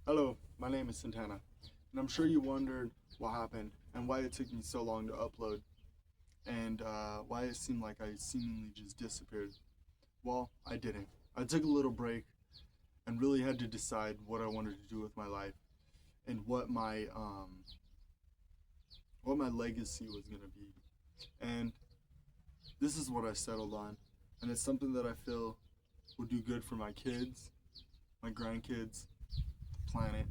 Hello, my name is Santana, and I'm sure you wondered what happened and why it took me so long to upload, and why it seemed like I seemingly just disappeared. Well, I didn't. I took a little break and really had to decide what I wanted to do with my life and what my legacy was gonna be. And this is what I settled on, and it's something that I feel will do good for my kids, my grandkids, the planet,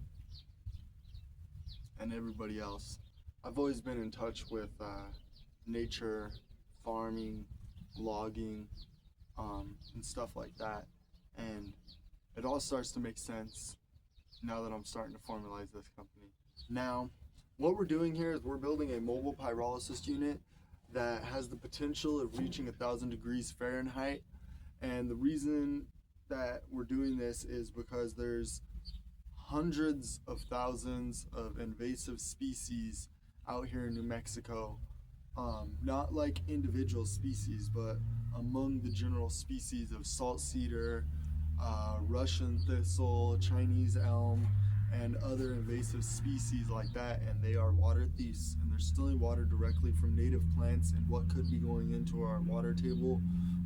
and everybody else. I've always been in touch with nature, farming, logging, and stuff like that. And it all starts to make sense now that I'm starting to formalize this company. Now, what we're doing here is we're building a mobile pyrolysis unit that has the potential of reaching 1,000 degrees Fahrenheit. And the reason that we're doing this is because there's hundreds of thousands of invasive species out here in New Mexico. Not like individual species, but among the general species of salt cedar, Russian thistle, Chinese elm, and other invasive species like that. And they are water thieves, and they're stealing water directly from native plants and what could be going into our water table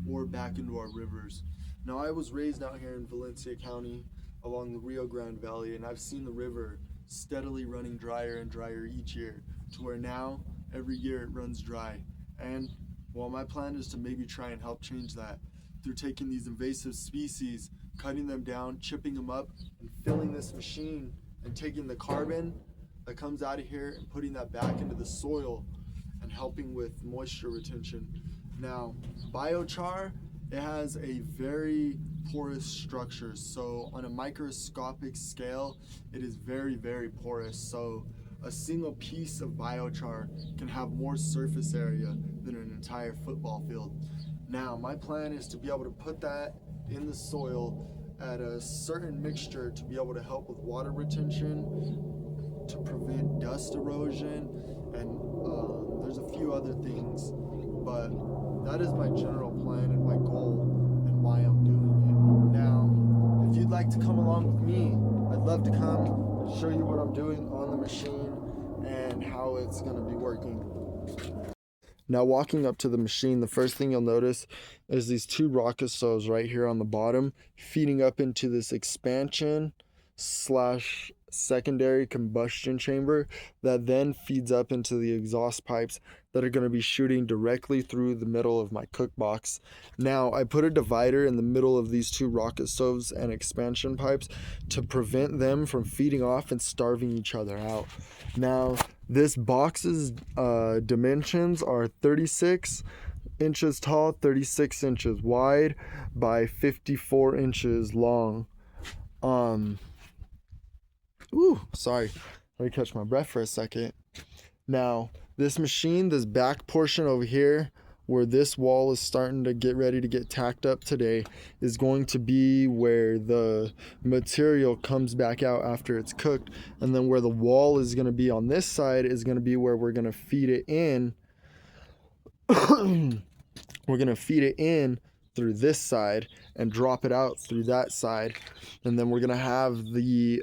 or back into our rivers. Now, I was raised out here in Valencia County along the Rio Grande Valley, and I've seen the river steadily running drier and drier each year to where now every year it runs dry. And well, my plan is to maybe try and help change that through taking these invasive species, cutting them down, chipping them up, and filling this machine and taking the carbon that comes out of here and putting that back into the soil and helping with moisture retention. Now, biochar, it has a very porous structure. So on a microscopic scale, it is very, very porous. So a single piece of biochar can have more surface area than an entire football field. Now, my plan is to be able to put that in the soil at a certain mixture to be able to help with water retention, to prevent dust erosion, and there's a few other things. But that is my general plan and my goal and why I'm doing it. Now, if you'd like to come along with me, I'd love to come show you what I'm doing on the machine and how it's going to be working. Now, walking up to the machine, the first thing you'll notice is these two rocket stoves right here on the bottom feeding up into this expansion slash secondary combustion chamber that then feeds up into the exhaust pipes that are going to be shooting directly through the middle of my cook box. Now, I put a divider in the middle of these two rocket stoves and expansion pipes to prevent them from feeding off and starving each other out. Now, this box's dimensions are 36 inches tall, 36 inches wide by 54 inches long. Sorry. Let me catch my breath for a second. Now, this machine, this back portion over here, where this wall is starting to get ready to get tacked up today, is going to be where the material comes back out after it's cooked. And then where the wall is going to be on this side is going to be where we're going to feed it in. We're going to feed it in through this side and drop it out through that side. And then we're going to have the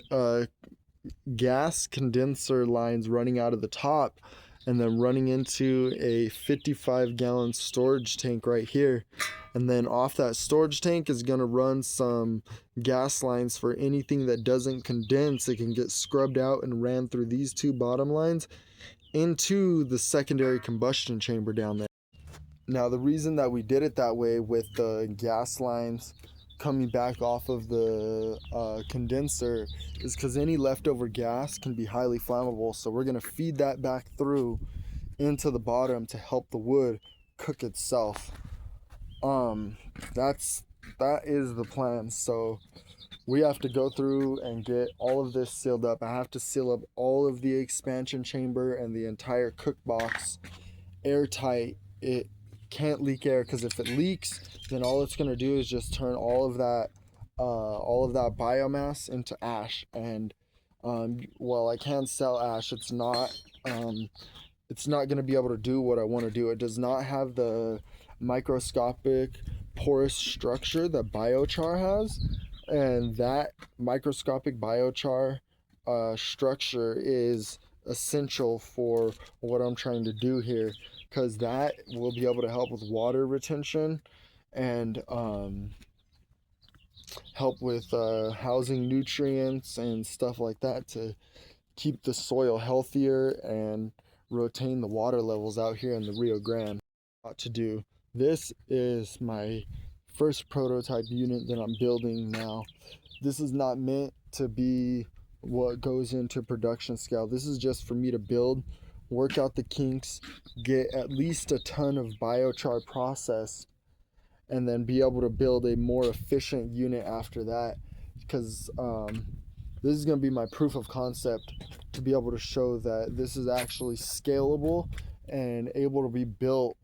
gas condenser lines running out of the top and then running into a 55-gallon storage tank right here. And then off that storage tank is going to run some gas lines for anything that doesn't condense. It can get scrubbed out and ran through these two bottom lines into the secondary combustion chamber down there. Now, the reason that we did it that way with the gas lines coming back off of the condenser is because any leftover gas can be highly flammable. So we're going to feed that back through into the bottom to help the wood cook itself. That is the plan. So we have to go through and get all of this sealed up. I have to seal up all of the expansion chamber and the entire cook box airtight. It can't leak air, because if it leaks, then all it's going to do is just turn all of that biomass into ash. And well, I can sell ash. It's not going to be able to do what I want to do. It does not have the microscopic porous structure that biochar has, and that microscopic biochar structure is essential for what I'm trying to do here, because that will be able to help with water retention and help with housing nutrients and stuff like that to keep the soil healthier and retain the water levels out here in the Rio Grande. To do this is my first prototype unit that I'm building now. This is not meant to be what goes into production scale. This is just for me to build, work out the kinks, get at least a ton of biochar processed, and then be able to build a more efficient unit after that, because this is going to be my proof of concept to be able to show that this is actually scalable and able to be built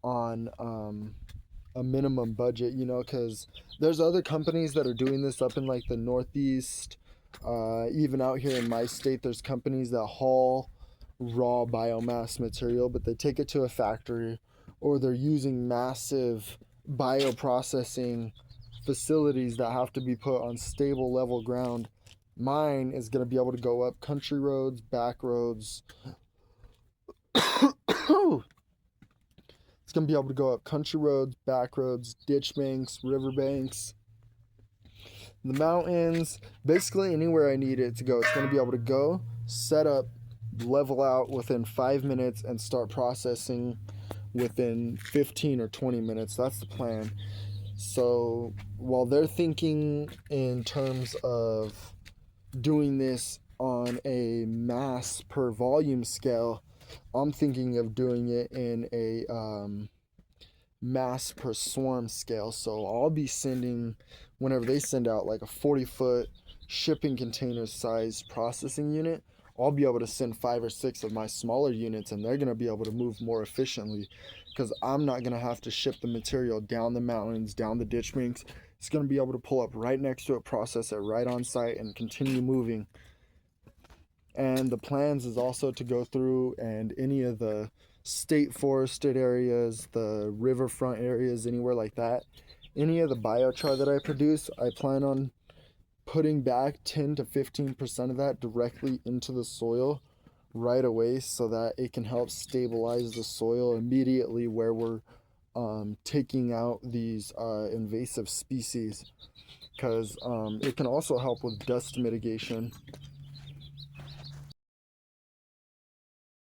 on a minimum budget, you know, because there's other companies that are doing this up in like the Northeast. Even out here in my state, there's companies that haul raw biomass material, but they take it to a factory, or they're using massive bioprocessing facilities that have to be put on stable level ground. Mine is going to be able to go up country roads, back roads. It's going to be able to go up country roads, back roads, ditch banks, river banks, the mountains, basically anywhere I need it to go. It's going to be able to go, set up, level out within 5 minutes, and start processing within 15 or 20 minutes. That's the plan. So while they're thinking in terms of doing this on a mass per volume scale, I'm thinking of doing it in a mass per swarm scale. So I'll be sending, whenever they send out like a 40-foot shipping container size processing unit, I'll be able to send 5 or 6 of my smaller units, and they're going to be able to move more efficiently, because I'm not going to have to ship the material down the mountains, down the ditch banks. It's going to be able to pull up right next to it, process it right on site, and continue moving. And the plans is also to go through and any of the state forested areas, the riverfront areas, anywhere like that, any of the biochar that I produce, I plan on putting back 10 to 15% of that directly into the soil right away, so that it can help stabilize the soil immediately where we're taking out these invasive species, because it can also help with dust mitigation.